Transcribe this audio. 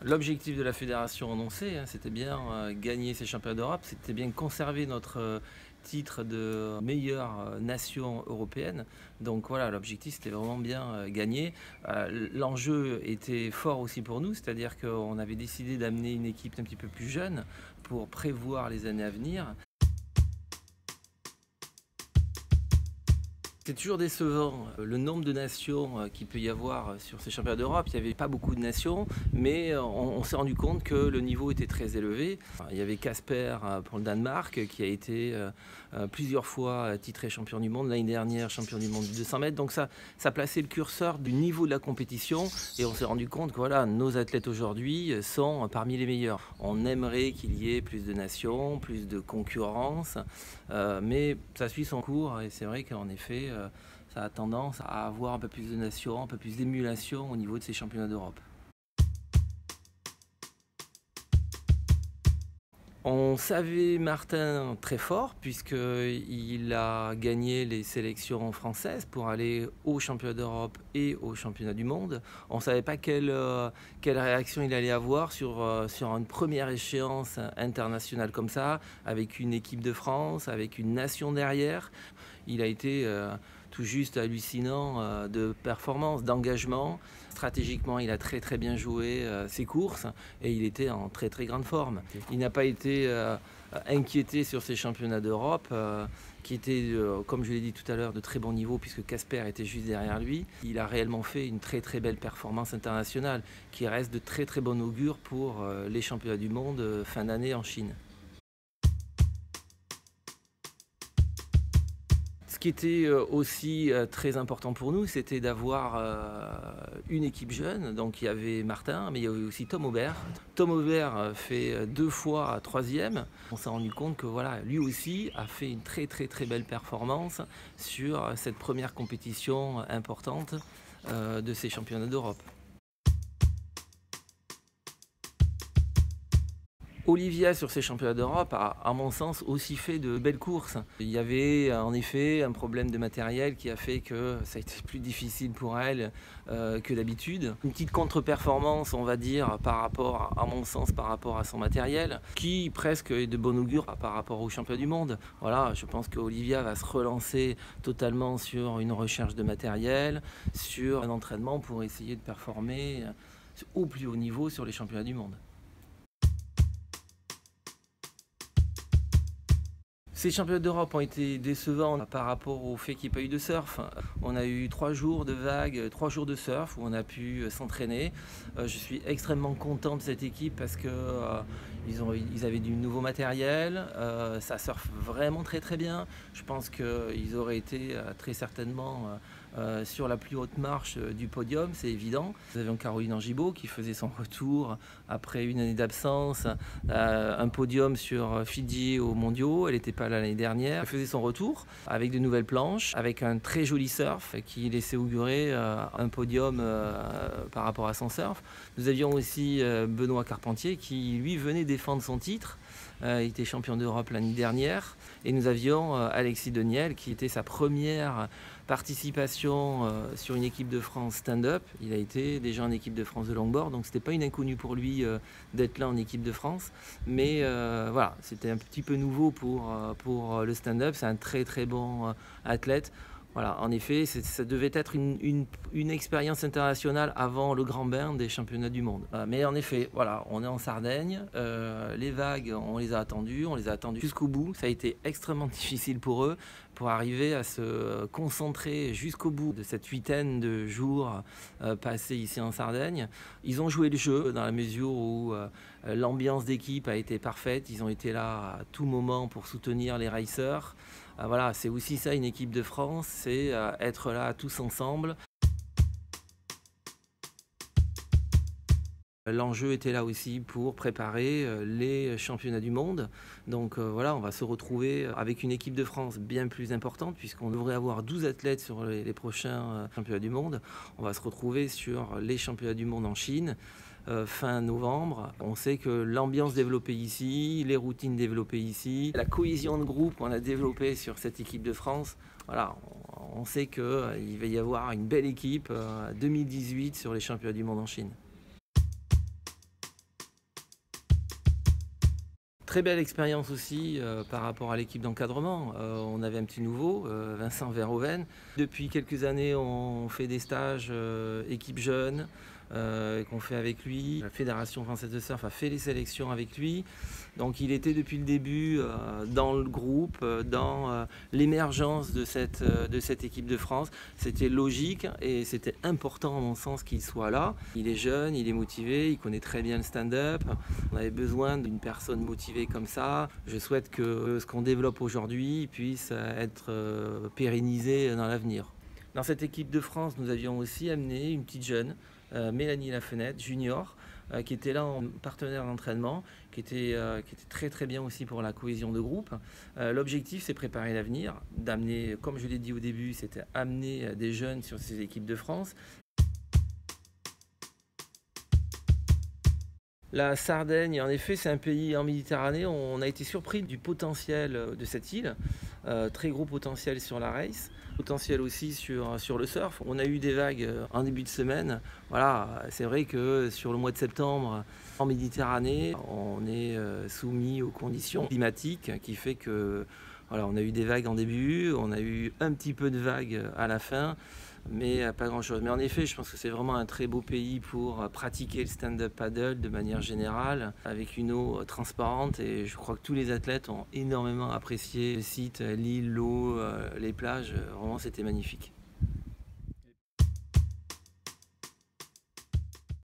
L'objectif de la fédération annoncé, c'était bien gagner ces championnats d'Europe, c'était bien conserver notre titre de meilleure nation européenne. Donc voilà, l'objectif c'était vraiment bien gagner. L'enjeu était fort aussi pour nous, c'est-à-dire qu'on avait décidé d'amener une équipe un petit peu plus jeune pour prévoir les années à venir. C'est toujours décevant le nombre de nations qu'il peut y avoir sur ces championnats d'Europe. Il n'y avait pas beaucoup de nations, mais on s'est rendu compte que le niveau était très élevé. Il y avait Casper pour le Danemark qui a été plusieurs fois titré champion du monde, l'année dernière champion du monde du 200 mètres. Donc ça plaçait le curseur du niveau de la compétition et on s'est rendu compte que voilà, nos athlètes aujourd'hui sont parmi les meilleurs. On aimerait qu'il y ait plus de nations, plus de concurrence, mais ça suit son cours et c'est vrai qu'en effet, ça a tendance à avoir un peu plus de nations, un peu plus d'émulation au niveau de ces championnats d'Europe. On savait Martin très fort puisqu'il a gagné les sélections françaises pour aller aux championnats d'Europe et aux championnats du monde. On ne savait pas quelle réaction il allait avoir sur une première échéance internationale comme ça, avec une équipe de France, avec une nation derrière. Il a été tout juste hallucinant de performance, d'engagement. Stratégiquement, il a très très bien joué ses courses et il était en très très grande forme. Il n'a pas été inquiété sur ces championnats d'Europe qui étaient, comme je l'ai dit tout à l'heure, de très bon niveau puisque Casper était juste derrière lui. Il a réellement fait une très très belle performance internationale qui reste de très très bon augure pour les championnats du monde fin d'année en Chine. Ce qui était aussi très important pour nous, c'était d'avoir une équipe jeune. Donc il y avait Martin, mais il y avait aussi Tom Aubert. Tom Aubert fait 2 fois troisième. On s'est rendu compte que voilà, lui aussi a fait une très très très belle performance sur cette première compétition importante de ces championnats d'Europe. Olivia, sur ces championnats d'Europe, a, à mon sens, aussi fait de belles courses. Il y avait en effet un problème de matériel qui a fait que ça a été plus difficile pour elle que d'habitude. Une petite contre-performance, on va dire, par rapport, à mon sens, par rapport à son matériel, qui presque est de bon augure par rapport aux championnats du monde. Voilà, je pense qu'Olivia va se relancer totalement sur une recherche de matériel, sur un entraînement pour essayer de performer au plus haut niveau sur les championnats du monde. Ces championnats d'Europe ont été décevants par rapport au fait qu'il n'y ait pas eu de surf. On a eu 3 jours de vagues, 3 jours de surf où on a pu s'entraîner. Je suis extrêmement content de cette équipe parce qu'ils avaient du nouveau matériel. Ça surfe vraiment très très bien. Je pense qu'ils auraient été très certainement sur la plus haute marche du podium, c'est évident. Nous avions Caroline Angibault qui faisait son retour après une année d'absence, un podium sur Fidji aux mondiaux. Elle n'était pas là l'année dernière. Elle faisait son retour avec de nouvelles planches, avec un très joli surf qui laissait augurer un podium par rapport à son surf. Nous avions aussi Benoît Carpentier qui lui venait défendre son titre. Il était champion d'Europe l'année dernière. Et nous avions Alexis Deniel qui était sa première participation sur une équipe de France stand-up. Il a été déjà en équipe de France de longboard, donc c'était pas une inconnue pour lui d'être là en équipe de France. Mais voilà, c'était un petit peu nouveau pour le stand-up. C'est un très très bon athlète. Voilà, en effet, ça devait être une expérience internationale avant le grand bain des championnats du monde. Mais en effet, voilà, on est en Sardaigne, les vagues, on les a attendues jusqu'au bout. Ça a été extrêmement difficile pour eux, pour arriver à se concentrer jusqu'au bout de cette huitaine de jours passés ici en Sardaigne. Ils ont joué le jeu dans la mesure où l'ambiance d'équipe a été parfaite. Ils ont été là à tout moment pour soutenir les racers. Voilà, c'est aussi ça une équipe de France, c'est être là tous ensemble. L'enjeu était là aussi pour préparer les championnats du monde. Donc voilà, on va se retrouver avec une équipe de France bien plus importante puisqu'on devrait avoir 12 athlètes sur les prochains championnats du monde. On va se retrouver sur les championnats du monde en Chine. Fin novembre. On sait que l'ambiance développée ici, les routines développées ici, la cohésion de groupe qu'on a développée sur cette équipe de France, voilà, on sait qu'il va y avoir une belle équipe 2018 sur les championnats du monde en Chine. Très belle expérience aussi par rapport à l'équipe d'encadrement. On avait un petit nouveau, Vincent Verhoeven. Depuis quelques années, on fait des stages équipe jeune qu'on fait avec lui. La Fédération française de surf a fait les sélections avec lui. Donc il était depuis le début dans le groupe, dans l'émergence de cette équipe de France. C'était logique et c'était important à mon sens qu'il soit là. Il est jeune, il est motivé, il connaît très bien le stand-up. On avait besoin d'une personne motivée comme ça. Je souhaite que ce qu'on développe aujourd'hui puisse être pérennisé dans l'avenir. Dans cette équipe de France, nous avions aussi amené une petite jeune, Mélanie Lafenêtre, junior, qui était là en partenaire d'entraînement, qui était très très bien aussi pour la cohésion de groupe. L'objectif, c'est préparer l'avenir, d'amener, comme je l'ai dit au début, c'était amener des jeunes sur ces équipes de France. La Sardaigne, en effet, c'est un pays en Méditerranée. On a été surpris du potentiel de cette île. Très gros potentiel sur la race, potentiel aussi sur le surf. On a eu des vagues en début de semaine. Voilà, c'est vrai que sur le mois de septembre, en Méditerranée, on est soumis aux conditions climatiques qui fait que voilà, on a eu des vagues en début, on a eu un petit peu de vagues à la fin, mais pas grand-chose. Mais en effet, je pense que c'est vraiment un très beau pays pour pratiquer le stand-up paddle de manière générale, avec une eau transparente. Et je crois que tous les athlètes ont énormément apprécié le site, l'île, l'eau, les plages. Vraiment, c'était magnifique.